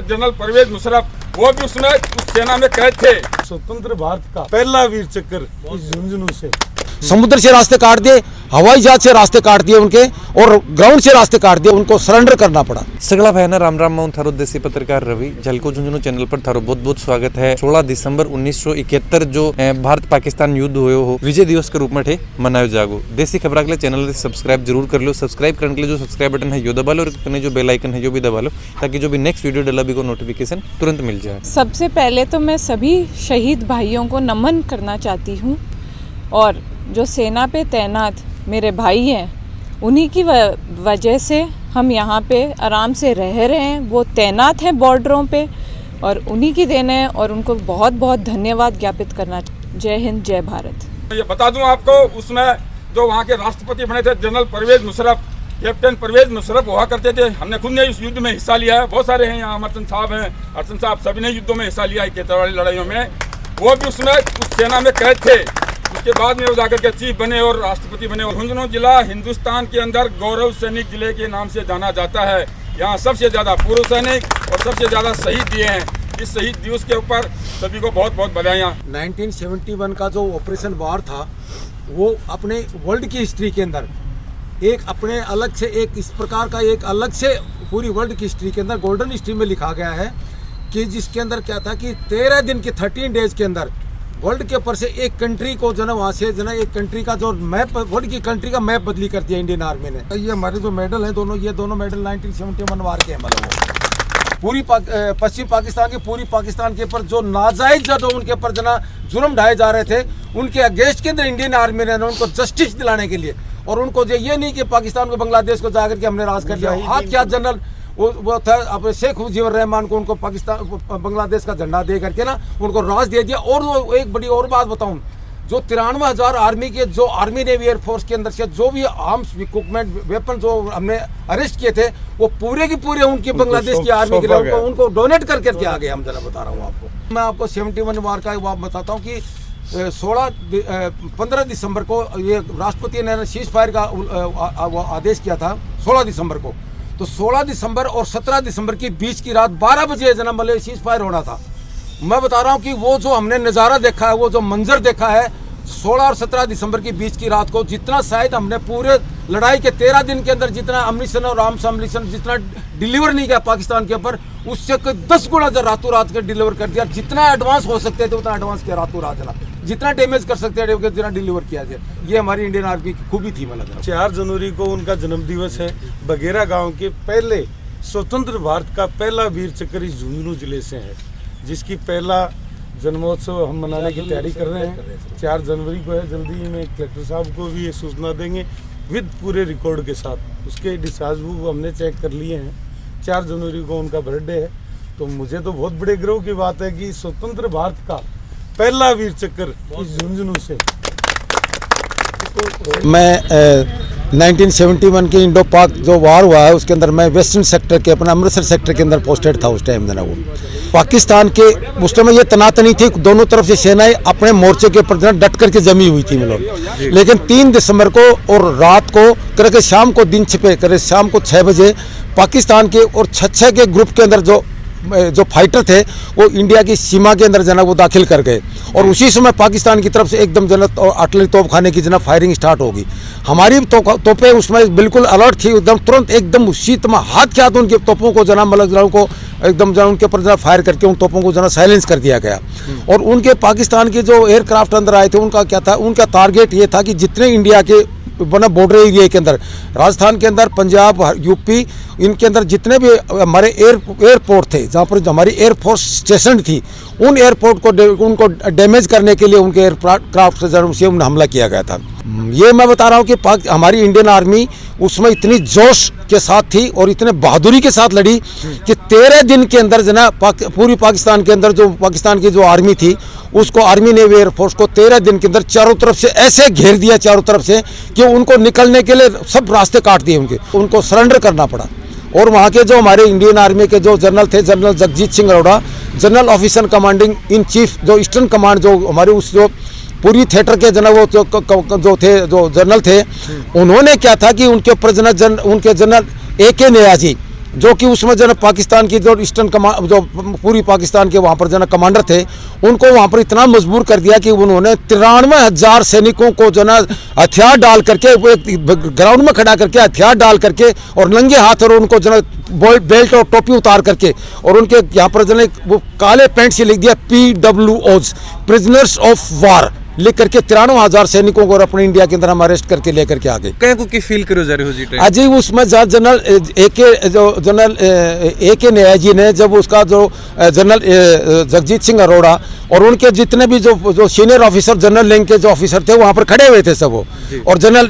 General Parvez Musharraf वो भी उसमें उस सेना में कैद थे। स्वतंत्र भारत का पहला वीर चक्र इस झुंझुनू से समुद्र से रास्ते काट दिए, हवाई जहाज से रास्ते काट दिए उनके, और ग्राउंड से रास्ते काट दिए, उनको सरेंडर करना पड़ा। सगळा भाईना राम राम, मैं थारो देसी पत्रकार रवि झलको झुंझुनू चैनल पर थारो बहुत बहुत स्वागत है। 16 दिसंबर 1971 जो भारत पाकिस्तान युद्ध हुए हो विजय दिवस के रूप में थे मनायो जागो। देसी खबर के लिए चैनल सब्सक्राइब जरूर कर लो। सब्सक्राइब करने के लिए जो सब्सक्राइब बटन है यो दबा लो, और जो बेल आइकन है यो भी दबा लो, ताकि जो भी नेक्स्ट वीडियो डला भी को नोटिफिकेशन तुरंत मिल जाए। सबसे पहले तो मैं सभी शहीद भाइयों को नमन करना चाहती हूँ, और जो सेना पे तैनात मेरे भाई हैं उन्हीं की वजह से हम यहाँ पे आराम से रह रहे हैं। वो तैनात हैं बॉर्डरों पे और उन्हीं की देन है, और उनको बहुत बहुत धन्यवाद ज्ञापित करना। जय हिंद, जय भारत। ये बता दूं आपको, उसमें जो वहाँ के राष्ट्रपति बने थे जनरल परवेज मुशर्रफ, कैप्टन परवेज मुशर्रफ हुआ करते थे। हमने खुद ने इस युद्ध में हिस्सा लिया है। बहुत सारे हैं यहाँ, अमरचंद साहब हैं, अर्चन साहब, सभी ने युद्धों में हिस्सा लिया है, केतर वाली लड़ाइयों में। वो भी उसमें उस सेना में कैद थे। उसके बाद में वो जाकर के चीफ बने और राष्ट्रपति बने। और झुंझुनू जिला हिंदुस्तान के अंदर गौरव सैनिक जिले के नाम से जाना जाता है। यहाँ सबसे ज़्यादा पूर्व सैनिक और सबसे ज़्यादा शहीद दिए हैं। इस शहीद दिवस के ऊपर सभी को बहुत बहुत बधाइयाँ। 1971 का जो ऑपरेशन वार था, वो अपने वर्ल्ड की हिस्ट्री के अंदर एक अपने अलग से एक इस प्रकार का एक अलग से पूरी वर्ल्ड की हिस्ट्री के अंदर गोल्डन हिस्ट्री में लिखा गया है कि जिसके अंदर क्या था कि 13 दिन के 13 डेज के अंदर वर्ल्ड के ऊपर से एक कंट्री को जो ना वहाँ से जो ना एक कंट्री का जो मैप, वर्ल्ड की कंट्री का मैप बदली कर दिया इंडियन आर्मी ने। ये हमारे जो मेडल हैं दोनों, ये दोनों मेडल 1971 वार के हैं। मतलब पूरी पश्चिम पाकिस्तान के पूरी पाकिस्तान के ऊपर जो नाजायज जो उनके ऊपर जना जुर्म ढाए जा रहे थे, उनके अगेंस्ट के अंदर इंडियन आर्मी ने उनको जस्टिस दिलाने के लिए, और उनको ये नहीं कि पाकिस्तान को बांग्लादेश को जाकर के हमने राज कर लिया। हाथ क्या जनरल वो था अब शेख मुजीबुर रहमान को, उनको पाकिस्तान बांग्लादेश का झंडा दे करके ना उनको राज दे दिया। और वो एक बड़ी और बात बताऊं, जो 93,000 आर्मी के जो आर्मी नेवी एयरफोर्स के अंदर से जो भी आर्म्स इक्विपमेंट वेपन जो हमने अरेस्ट किए थे, वो पूरे की पूरे उनकी बांग्लादेश की आर्मी के लिए उनको डोनेट करके आ गए। हम जरा बता रहा हूँ आपको, मैं आपको 71 वार का बात बताता हूँ कि 15 दिसंबर को ये राष्ट्रपति ने सीज फायर का आदेश किया था 16 दिसंबर को। तो 16 दिसंबर और 17 दिसंबर की बीच की रात 12 बजे जना मतलब सीज फायर होना था। मैं बता रहा हूँ कि वो जो हमने नज़ारा देखा है, वो जो मंजर देखा है 16 और 17 दिसंबर की बीच की रात को, जितना शायद हमने पूरे लड़ाई के 13 दिन के अंदर जितना अम्निशन और आर्म्स अम्निशन जितना डिलीवर नहीं किया पाकिस्तान के ऊपर, उससे कोई 10 गुना रातों रात के डिलीवर कर दिया। जितना एडवांस हो सकते थे उतना एडवांस किया रातों रात, जितना डैमेज कर सकते थे जितना डिलीवर किया जाए। ये हमारी इंडियन आर्मी की खूबी थी। मतलब 4 जनवरी को उनका जन्म दिवस है। बघेरा गांव के पहले स्वतंत्र भारत का पहला वीर चक्र इस झुंझुनू जिले से है, जिसकी पहला जन्मोत्सव हम मनाने की तैयारी कर रहे हैं। 4 जनवरी को है। जल्दी ही में कलेक्टर साहब को भी ये सूचना देंगे विद पूरे रिकॉर्ड के साथ। उसके डिस्चार्ज बुक हमने चेक कर लिए हैं। 4 जनवरी को उनका बर्थडे है। तो मुझे तो बहुत बड़े गर्व की बात है कि स्वतंत्र भारत का पहला वीर चक्र इस झुंझुनू से। मैं 1971 के इंडो पाक जो वार हुआ है उसके अंदर मैं वेस्टर्न सेक्टर के अपना अमृतसर सेक्टर के अंदर पोस्टेड था उस टाइम। वो पाकिस्तान के उस टाइम ये तनातनी थी, दोनों तरफ से सेनाएं अपने मोर्चे के ऊपर डट करके जमी हुई थी मतलब। लेकिन 3 दिसंबर को और रात को करके शाम को दिन छिपे करे शाम को 6 बजे पाकिस्तान के और 6 के ग्रुप के अंदर जो फाइटर थे वो इंडिया की सीमा के अंदर जना वो दाखिल कर गए। और उसी समय पाकिस्तान की तरफ से एकदम जना आर्टिलरी तोप खाने की जना फायरिंग स्टार्ट होगी। हमारी तोपें उसमें बिल्कुल अलर्ट थी, एकदम तुरंत एकदम उसी तरह हाथ के हाथ उनके तोपों को जना मतलब को एकदम जना उनके ऊपर जना फायर करके उन तोपों को जना साइलेंस कर दिया गया। और उनके पाकिस्तान के जो एयरक्राफ्ट अंदर आए थे उनका क्या था, उनका टारगेट ये था कि जितने इंडिया के बना बॉर्डर एरिया के अंदर, राजस्थान के अंदर, पंजाब, यूपी, इनके अंदर जितने भी हमारे एयरपोर्ट थे जहाँ पर हमारी एयरफोर्स स्टेशन थी, उन एयरपोर्ट को उनको डैमेज करने के लिए उनके एयरक्राफ्ट से हमला किया गया था। ये मैं बता रहा हूँ कि हमारी इंडियन आर्मी उसमें इतनी जोश के साथ थी और इतने बहादुरी के साथ लड़ी कि 13 दिन के अंदर जना पूरी पाकिस्तान के अंदर जो पाकिस्तान की जो आर्मी थी उसको आर्मी नेवी एयरफोर्स को 13 दिन के अंदर चारों तरफ से ऐसे घेर दिया चारों तरफ से कि उनको निकलने के लिए सब रास्ते काट दिए उनको सरेंडर करना पड़ा। और वहाँ के जो हमारे इंडियन आर्मी के जो जनरल थे, general Jagjit Singh Arora, general officer commanding in chief जो ईस्टर्न कमांड जो हमारे उस जो पूरी थिएटर के जना वो जो थे जो जनरल थे, उन्होंने क्या था कि उनके ऊपर उनके जनरल AK नियाजी जो कि उसमें जो पाकिस्तान की जो ईस्टर्न कमांड, जो पूरी पाकिस्तान के वहाँ पर जो कमांडर थे, उनको वहाँ पर इतना मजबूर कर दिया कि उन्होंने 93,000 सैनिकों को जो हथियार डाल करके ग्राउंड में खड़ा करके हथियार डाल करके और नंगे हाथ और उनको जो बेल्ट और टोपी उतार करके और उनके यहाँ पर जो वो काले पेंट से लिख दिया PWOs, प्रिजनर्स ऑफ वार, लिख करके 93,000 सैनिकों को अपने इंडिया के अंदर हम अरेस्ट करके लेकर के आ गए। कहीं को की फील करो जा रहे हो जी? अजी उसमें जनरल AK न्याजी ने जब उसका जो जनरल जगजीत सिंह अरोड़ा और उनके जितने भी जो सीनियर ऑफिसर, जनरल रैंक के जो ऑफिसर थे वहाँ पर खड़े हुए थे सब वो, और जनरल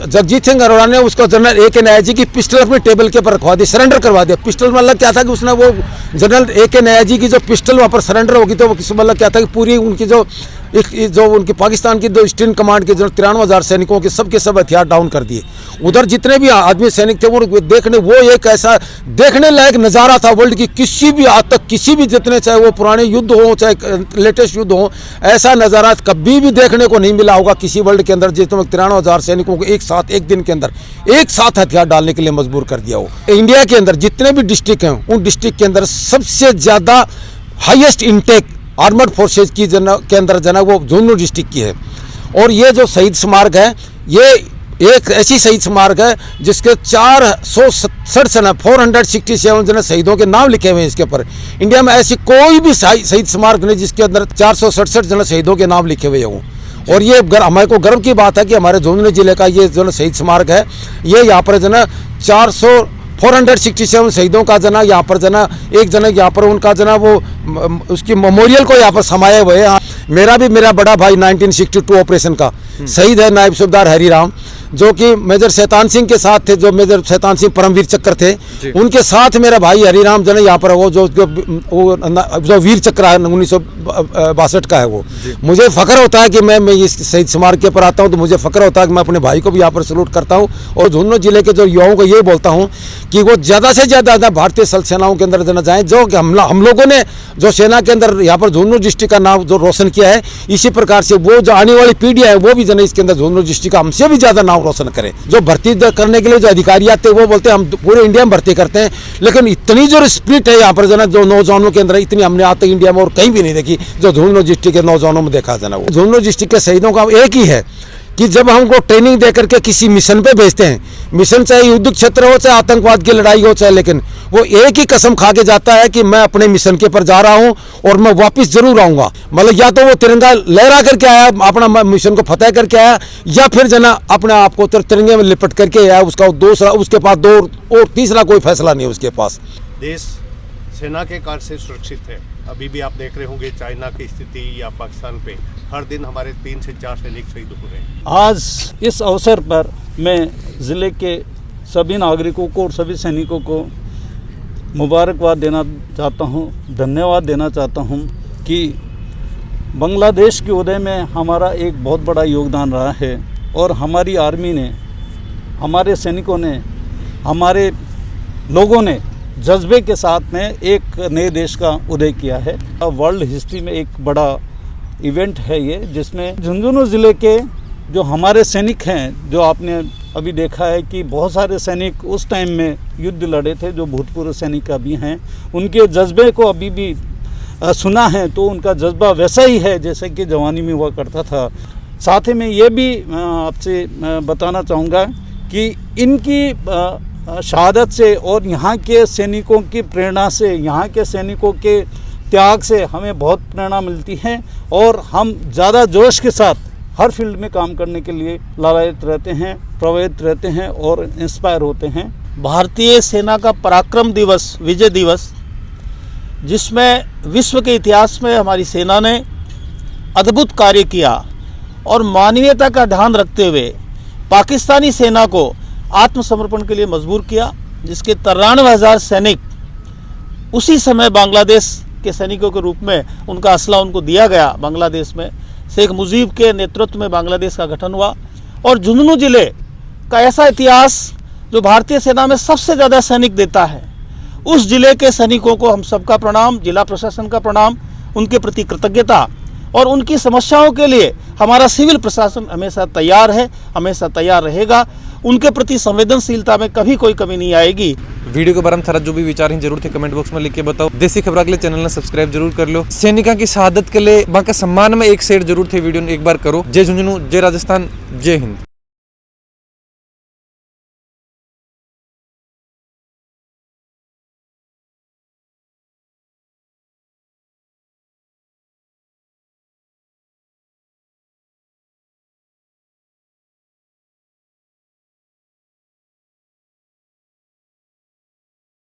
जगजीत सिंह अरोड़ा ने उसको जनरल AK न्याजी की पिस्टल अपने टेबल के ऊपर रखवा दी, सरेंडर करवा दिया। पिस्टल मतलब क्या था कि उसने वो जनरल AK न्याजी की जो पिस्टल वहाँ पर सरेंडर होगी तो वो मतलब क्या था कि पूरी उनकी जो उनकी पाकिस्तान की जो ईस्टर्न कमांड के जो 93,000 सैनिकों के सब हथियार डाउन कर दिए। उधर जितने भी आदमी सैनिक थे वो देखने, वो एक ऐसा देखने लायक नज़ारा था वर्ल्ड की किसी भी आज तक, किसी भी जितने चाहे वो पुराने युद्ध हो चाहे लेटेस्ट युद्ध हो, ऐसा नज़ारा कभी भी देखने को नहीं मिला होगा किसी वर्ल्ड के अंदर, जिसमें 93,000 सैनिकों को एक साथ एक दिन के अंदर एक साथ हथियार डालने के लिए मजबूर कर दिया हो। इंडिया के अंदर जितने भी डिस्ट्रिक्ट हैं उन डिस्ट्रिक्ट के अंदर सबसे ज़्यादा हाईएस्ट इंटेक आर्मर्ड फोर्सेज की के अंदर वो झुंझुनू डिस्ट्रिक्ट की है। और ये जो शहीद स्मारक है, ये एक ऐसी शहीद स्मारक है जिसके 467 शहीदों के नाम लिखे हुए हैं इसके ऊपर। इंडिया में ऐसी कोई भी शहीद स्मारक नहीं जिसके अंदर 467 शहीदों के नाम लिखे हुए हों। और ये हमारे को गर्व की बात है कि हमारे झुंझुनू जिले का ये जो शहीद स्मारक है, ये यहाँ पर 467 शहीदों का यहाँ पर एक यहाँ पर उनका वो उसकी मेमोरियल को यहाँ पर समाये हुए हैं। मेरा बड़ा भाई 1962 ऑपरेशन का शहीद है, नायब सूबेदार हरिराम, जो कि मेजर शैतान सिंह के साथ थे, जो मेजर शैतान सिंह परमवीर चक्र थे, उनके साथ मेरा भाई हरिराम यहाँ पर वो जो वीर चक्र है 1962 का है वो। मुझे फ़ख्र होता है कि मैं इस शहीद स्मारक के पर आता हूँ, तो मुझे फ़ख्र होता है कि मैं अपने भाई को भी यहाँ पर सैल्यूट करता हूँ। और झुंझुनू जिले के जो युवाओं को ये बोलता हूँ कि वो ज़्यादा से ज़्यादा भारतीय थल सेनाओं के अंदर जाएँ, जो हम लोगों ने जो सेना के अंदर यहाँ पर झुंझुनू डिस्ट्रिक्ट का नाम जो रोशन किया है, इसी प्रकार से वो जो आने वाली पीढ़ी है वो भी इसके अंदर झुंझुनू डिस्ट्रिक्ट का हमसे भी ज़्यादा नाम रोशन करें। जो भर्ती करने के लिए जो अधिकारी आते हैं वो बोलते हैं हम पूरे इंडिया में भर्ती करते हैं, लेकिन इतनी जो स्पिरिट है यहाँ पर जो नौजवानों के अंदर, इतनी हमने आज तक इंडिया में और कहीं भी नहीं देखी जो झुंझुनू डिस्ट्रिक्ट के नौजवानों में देखा जाना। वो झुंझुनू डिस्ट्रिक्ट के शहीदों का एक ही है कि जब हमको ट्रेनिंग दे करके किसी मिशन पे भेजते हैं, मिशन चाहे युद्ध क्षेत्र हो चाहे आतंकवाद की लड़ाई हो चाहे, लेकिन वो एक ही कसम खा के जाता है कि मैं अपने मिशन के पर जा रहा हूं और मैं वापस जरूर आऊंगा। मतलब या तो वो तिरंगा लहरा करके आया, अपना मिशन को फतेह करके आया, या फिर अपने आप को तिरंगे में लिपट करके आया। उसका दूसरा, उसके पास दो और तीसरा कोई फैसला नहीं है उसके पास। देश सेना के कार्य से सुरक्षित है। अभी भी आप देख रहे होंगे चाइना की स्थिति या पाकिस्तान पे हर दिन हमारे 3 से 4 सैनिक शहीद हो रहे हैं। आज इस अवसर पर मैं ज़िले के सभी नागरिकों को और सभी सैनिकों को मुबारकबाद देना चाहता हूं, धन्यवाद देना चाहता हूं कि बांग्लादेश के उदय में हमारा एक बहुत बड़ा योगदान रहा है और हमारी आर्मी ने, हमारे सैनिकों ने, हमारे लोगों ने जज्बे के साथ में एक नए देश का उदय किया है। वर्ल्ड हिस्ट्री में एक बड़ा इवेंट है ये, जिसमें झुंझुनू ज़िले के जो हमारे सैनिक हैं, जो आपने अभी देखा है कि बहुत सारे सैनिक उस टाइम में युद्ध लड़े थे जो भूतपूर्व सैनिक अभी हैं, उनके जज्बे को अभी भी सुना है तो उनका जज्बा वैसा ही है जैसे कि जवानी में हुआ करता था। साथ ही में ये भी आपसे बताना चाहूँगा कि इनकी शहादत से और यहाँ के सैनिकों की प्रेरणा से, यहाँ के सैनिकों के त्याग से हमें बहुत प्रेरणा मिलती है और हम ज़्यादा जोश के साथ हर फील्ड में काम करने के लिए लालायित रहते हैं, प्रभावित रहते हैं और इंस्पायर होते हैं। भारतीय सेना का पराक्रम दिवस, विजय दिवस, जिसमें विश्व के इतिहास में हमारी सेना ने अद्भुत कार्य किया और मानवीयता का ध्यान रखते हुए पाकिस्तानी सेना को आत्मसमर्पण के लिए मजबूर किया, जिसके 93,000 सैनिक उसी समय बांग्लादेश के सैनिकों के रूप में उनका असला उनको दिया गया। बांग्लादेश में शेख मुजीब के नेतृत्व में बांग्लादेश का गठन हुआ और झुंझुनू जिले का ऐसा इतिहास जो भारतीय सेना में सबसे ज़्यादा सैनिक देता है, उस जिले के सैनिकों को हम सबका प्रणाम, जिला प्रशासन का प्रणाम, उनके प्रति कृतज्ञता और उनकी समस्याओं के लिए हमारा सिविल प्रशासन हमेशा तैयार है, हमेशा तैयार रहेगा उनके प्रति संवेदनशीलता में कभी कोई कमी नहीं आएगी। वीडियो के बारे में थारा जो भी विचार हैं जरूर थे कमेंट बॉक्स में लिख के बताओ। देसी खबरा के लिए चैनल ने सब्सक्राइब जरूर कर लो। सैनिका की शहादत के लिए बाका सम्मान में एक शेयर जरूर थे वीडियो ने एक बार करो। जय झुंझुनू, जय राजस्थान, जय हिंद।